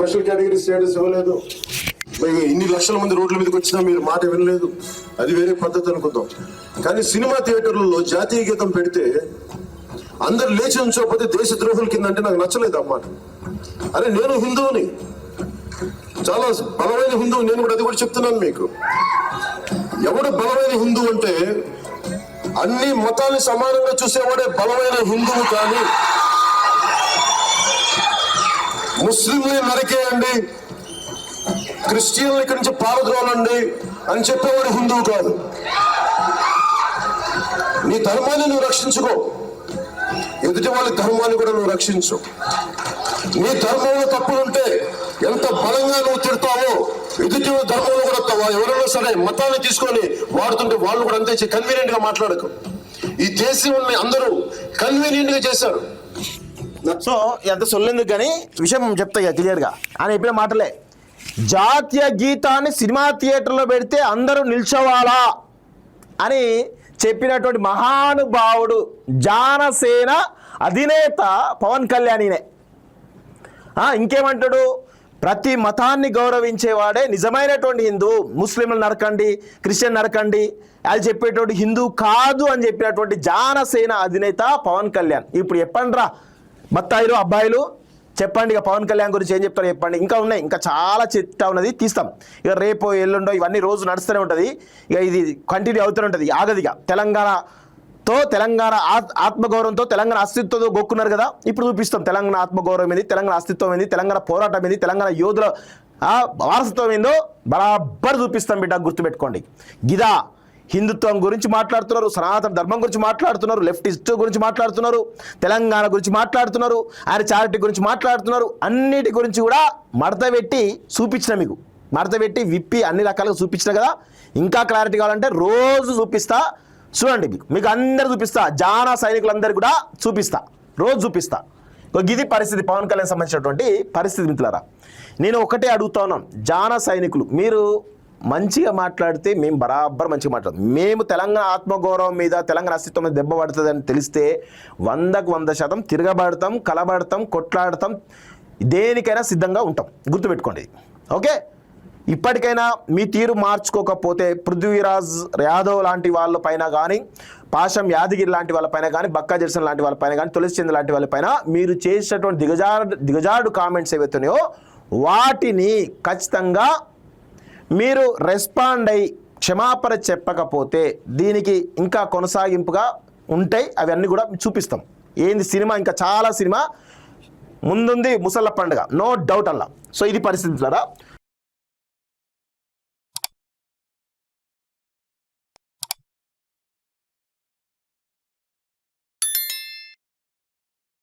Special category status ఇవ్వలేదు, ఇన్ని లక్షల మంది రోడ్ల మీదకి వచ్చినా మీరు మాట వినలేదు, అది వేరే పద్ధతి అనుకుందాం. కానీ సినిమా థియేటర్లలో జాతీయ గీతం పెడితే అందరు లేచి ఉంచకపోతే దేశ ద్రోహుల కింద అంటే నాకు నచ్చలేదు అన్నమాట. అరే నేను హిందువుని, చాలా బలమైన హిందువు, నేను కూడా అది కూడా చెప్తున్నాను మీకు. ఎవడు బలమైన హిందువు అంటే అన్ని మతాన్ని సమానంగా చూసేవాడే బలమైన హిందువు. కానీ ముస్లింని నరికేయండి, క్రిస్టియన్లు ఇక్కడి నుంచి పారద్రోలండి అని చెప్పేవాడు హిందువు కాదు. నీ ధర్మాన్ని నువ్వు రక్షించుకో, ఎదుటి వాళ్ళ ధర్మాన్ని కూడా నువ్వు రక్షించు. నీ ధర్మంలో తప్పులుంటే ఎంత బలంగా నువ్వు తిడతావో ఎదుటి ధర్మంలో కూడా ఎవరైనా సరే మతాన్ని తీసుకొని వాడుతుంటే వాళ్ళు కూడా అంతే కన్వీనియంట్ గా మాట్లాడకు. ఈ దేశాన్ని అందరూ కన్వీనియంట్ గా చేశారు. సో ఎంత సొల్లేందుకు కానీ విషయం చెప్తా క్లియర్ గా ఆయన చెప్పిన మాటలే. జాతీయ గీతాన్ని సినిమా థియేటర్లో పెడితే అందరూ నిల్చోవాలా అని చెప్పినటువంటి మహానుభావుడు జనసేన అధినేత పవన్ కళ్యాణ్నే. ఇంకేమంటాడు, ప్రతి మతాన్ని గౌరవించేవాడే నిజమైనటువంటి హిందూ, ముస్లింలు నరకండి, క్రిస్టియన్ నరకండి అది చెప్పేటువంటి హిందూ కాదు అని చెప్పినటువంటి జనసేన అధినేత పవన్ కళ్యాణ్. ఇప్పుడు చెప్పండి రా బత్తాయిలు అబ్బాయిలు, చెప్పండి ఇక పవన్ కళ్యాణ్ గురించి ఏం చెప్తారో చెప్పండి. ఇంకా ఉన్నాయి, ఇంకా చాలా చిట్టా ఉన్నది, తీస్తాం. ఇక రేపో ఎల్లుండో ఇవన్నీ రోజు నడుస్తూనే ఉంటుంది, ఇక ఇది కంటిన్యూ అవుతూనే ఉంటుంది, ఆగదిగా. తెలంగాణ ఆత్మగౌరవంతో తెలంగాణ అస్తిత్వంతో గొక్కున్నారు కదా, ఇప్పుడు చూపిస్తాం తెలంగాణ ఆత్మగౌరవం ఏంది, తెలంగాణ అస్తిత్వం ఏంది, తెలంగాణ పోరాటం ఏంది, తెలంగాణ యోధుల వారసత్వం ఏందో బరాబర్ చూపిస్తాం బిడ్డ, గుర్తుపెట్టుకోండి. గిదా హిందుత్వం గురించి మాట్లాడుతున్నారు, సనాతన ధర్మం గురించి మాట్లాడుతున్నారు, లెఫ్టిస్ట్ గురించి మాట్లాడుతున్నారు, తెలంగాణ గురించి మాట్లాడుతున్నారు, ఆయన చారిటీ గురించి మాట్లాడుతున్నారు. అన్నిటి గురించి కూడా మడత పెట్టి చూపించిన, మీకు మడత పెట్టి విప్పి అన్ని రకాలుగా చూపించిన కదా. ఇంకా క్లారిటీ కావాలంటే రోజు చూపిస్తా, చూడండి మీకు అందరు చూపిస్తా, జానా సైనికులందరికీ కూడా చూపిస్తా, రోజు చూపిస్తా. ఇది పరిస్థితి, పవన్ కళ్యాణ్ సంబంధించినటువంటి పరిస్థితి. మిత్రులారా, నేను ఒకటే అడుగుతా ఉన్నాను, జానా సైనికులు మీరు మంచిగా మాట్లాడితే మేము బరాబర్ మంచిగా మాట్లాడతాం. మేము తెలంగాణ ఆత్మగౌరవం మీద, తెలంగాణ అస్తిత్వం మీద దెబ్బ పడుతుంది అని తెలిస్తే 100% తిరగబడతాం, కలబడతాం, కొట్లాడతాం, దేనికైనా సిద్ధంగా ఉంటాం, గుర్తుపెట్టుకోండి. ఓకే, ఇప్పటికైనా మీ తీరు మార్చుకోకపోతే పృథ్వీరాజ్ యాదవ్ లాంటి వాళ్ళపైన కానీ, పాషం యాదగిరి లాంటి వాళ్ళపైన కానీ, బక్కా జెర్సన్ లాంటి వాళ్ళపైన కానీ, తులసి చంద్ లాంటి వాళ్ళపైన మీరు చేసినటువంటి దిగజాడు కామెంట్స్ ఏవైతున్నాయో వాటిని ఖచ్చితంగా మీరు రెస్పాండ్ అయ్యి క్షమాపణ చెప్పకపోతే దీనికి ఇంకా కొనసాగింపుగా ఉంటాయి. అవన్నీ కూడా చూపిస్తాం. ఏంది సినిమా, ఇంకా చాలా సినిమా ముందుంది, ముసళ్ళ పండుగ, నో డౌట్ అలా. సో ఇది పరిస్థితులారా.